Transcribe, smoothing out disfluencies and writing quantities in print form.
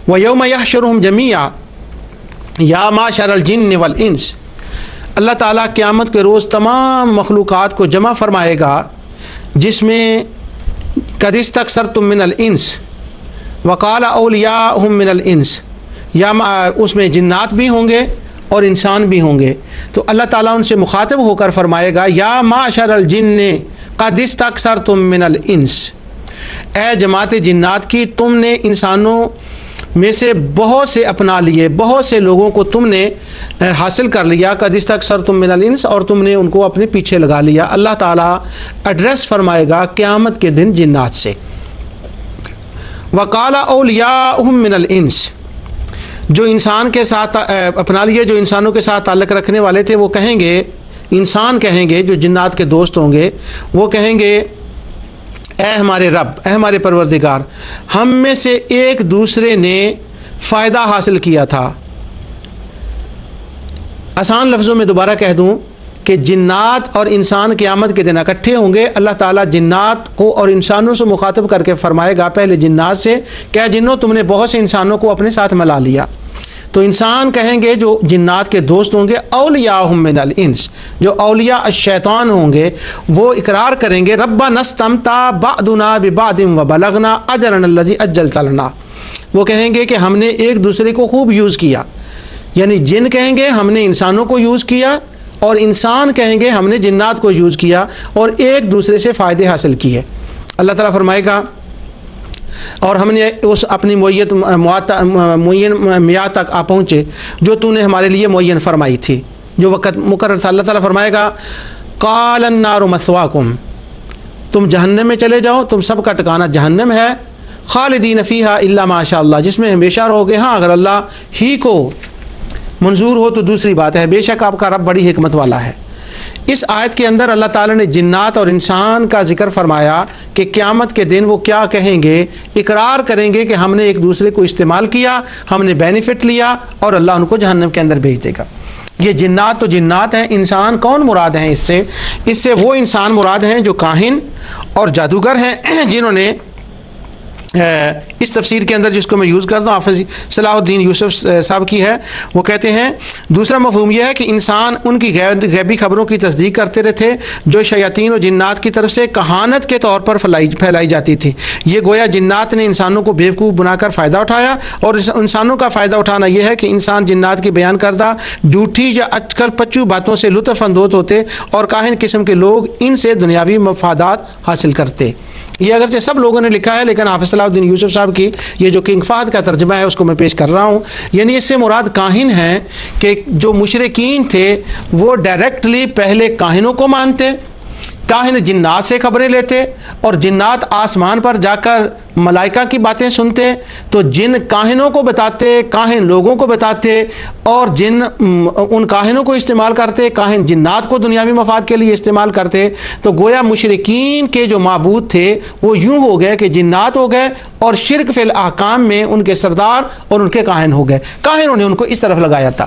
وَيَوْمَ يَحْشُرُهُمْ جَمِيعًا یا معشر الجن والانس، اللہ تعالیٰ قیامت کے روز تمام مخلوقات کو جمع فرمائے گا، جس میں قد استکثرتم من الانس وقال اولیاؤہم من الانس، یا اس میں جنات بھی ہوں گے اور انسان بھی ہوں گے، تو اللہ تعالیٰ ان سے مخاطب ہو کر فرمائے گا یا معشر الجن قد استکثرتم من الانس، اے جماعت جنات کی تم نے انسانوں میں سے بہت سے اپنا لیے، بہت سے لوگوں کو تم نے حاصل کر لیا، قد استکثرتم من الانس، اور تم نے ان کو اپنے پیچھے لگا لیا۔ اللہ تعالیٰ ایڈریس فرمائے گا قیامت کے دن جنات سے۔ وقال اولیاؤہم من الانس، جو انسان کے ساتھ اپنا لیے، جو انسانوں کے ساتھ تعلق رکھنے والے تھے، وہ کہیں گے، انسان کہیں گے جو جنات کے دوست ہوں گے، وہ کہیں گے اے ہمارے رب، اے ہمارے پروردگار، ہم میں سے ایک دوسرے نے فائدہ حاصل کیا تھا۔ آسان لفظوں میں دوبارہ کہہ دوں کہ جنات اور انسان قیامت کے دن اکٹھے ہوں گے۔ اللہ تعالیٰ جنات کو اور انسانوں سے مخاطب کر کے فرمائے گا پہلے جنات سے، کیا جنوں تم نے بہت سے انسانوں کو اپنے ساتھ ملا لیا؟ تو انسان کہیں گے جو جنات کے دوست ہوں گے اولیاءہم من الانس، جو اولیاء الشیطان ہوں گے، وہ اقرار کریں گے ربنا استمتع بعضنا ببعض وبلغنا اجرنا الذی اجلت لنا، وہ کہیں گے کہ ہم نے ایک دوسرے کو خوب یوز کیا، یعنی جن کہیں گے ہم نے انسانوں کو یوز کیا، اور انسان کہیں گے ہم نے جنات کو یوز کیا اور ایک دوسرے سے فائدے حاصل کیے۔ اللہ تعالیٰ فرمائے گا اور ہم نے اس اپنی معین میعاد تک آ پہنچے جو تو نے ہمارے لیے معین فرمائی تھی، جو وقت مقرر تھا۔ اللہ تعالیٰ فرمائے گا قال النار مثواکم، تم جہنم میں چلے جاؤ، تم سب کا ٹھکانہ جہنم ہے، خالدین فیہا الا ما شاء اللہ، جس میں ہمیشہ رہو گے، ہاں اگر اللہ ہی کو منظور ہو تو دوسری بات ہے، بے شک آپ کا رب بڑی حکمت والا ہے۔ اس آیت کے اندر اللہ تعالیٰ نے جنات اور انسان کا ذکر فرمایا کہ قیامت کے دن وہ کیا کہیں گے، اقرار کریں گے کہ ہم نے ایک دوسرے کو استعمال کیا، ہم نے بینیفٹ لیا، اور اللہ ان کو جہنم کے اندر بھیج دے گا۔ یہ جنات تو جنات ہیں، انسان کون مراد ہیں اس سے وہ انسان مراد ہیں جو کاہن اور جادوگر ہیں، جنہوں نے اس تفسیر کے اندر جس کو میں یوز کرتا ہوں حافظ صلاح الدین یوسف صاحب کی ہے، وہ کہتے ہیں دوسرا مفہوم یہ ہے کہ انسان ان کی غیبی خبروں کی تصدیق کرتے رہے تھے جو شیاطین و جنات کی طرف سے کہانت کے طور پر پھیلائی جاتی تھی۔ یہ گویا جنات نے انسانوں کو بیوقوف بنا کر فائدہ اٹھایا، اور انسانوں کا فائدہ اٹھانا یہ ہے کہ انسان جنات کی بیان کردہ جھوٹی یا اچکل پچو باتوں سے لطف اندوز ہوتے اور کاہن قسم کے لوگ ان سے دنیاوی مفادات حاصل کرتے۔ یہ اگرچہ سب لوگوں نے لکھا ہے، لیکن حافظ صلاح الدین یوسف صاحب کی یہ جو کنگ فہد کا ترجمہ ہے اس کو میں پیش کر رہا ہوں۔ یعنی اس سے مراد کاہن ہیں کہ جو مشرکین تھے وہ ڈائریکٹلی پہلے کاہنوں کو مانتے، کاہن جنات سے خبریں لیتے، اور جنات آسمان پر جا کر ملائکہ کی باتیں سنتے، تو جن کاہنوں کو بتاتے، کاہن لوگوں کو بتاتے، اور جن ان کاہنوں کو استعمال کرتے، کاہن جنات کو دنیاوی مفاد کے لیے استعمال کرتے۔ تو گویا مشرکین کے جو معبود تھے وہ یوں ہو گئے کہ جنات ہو گئے، اور شرک فی الاحکام میں ان کے سردار اور ان کے کاہن ہو گئے، کاہنوں نے ان کو اس طرف لگایا تھا۔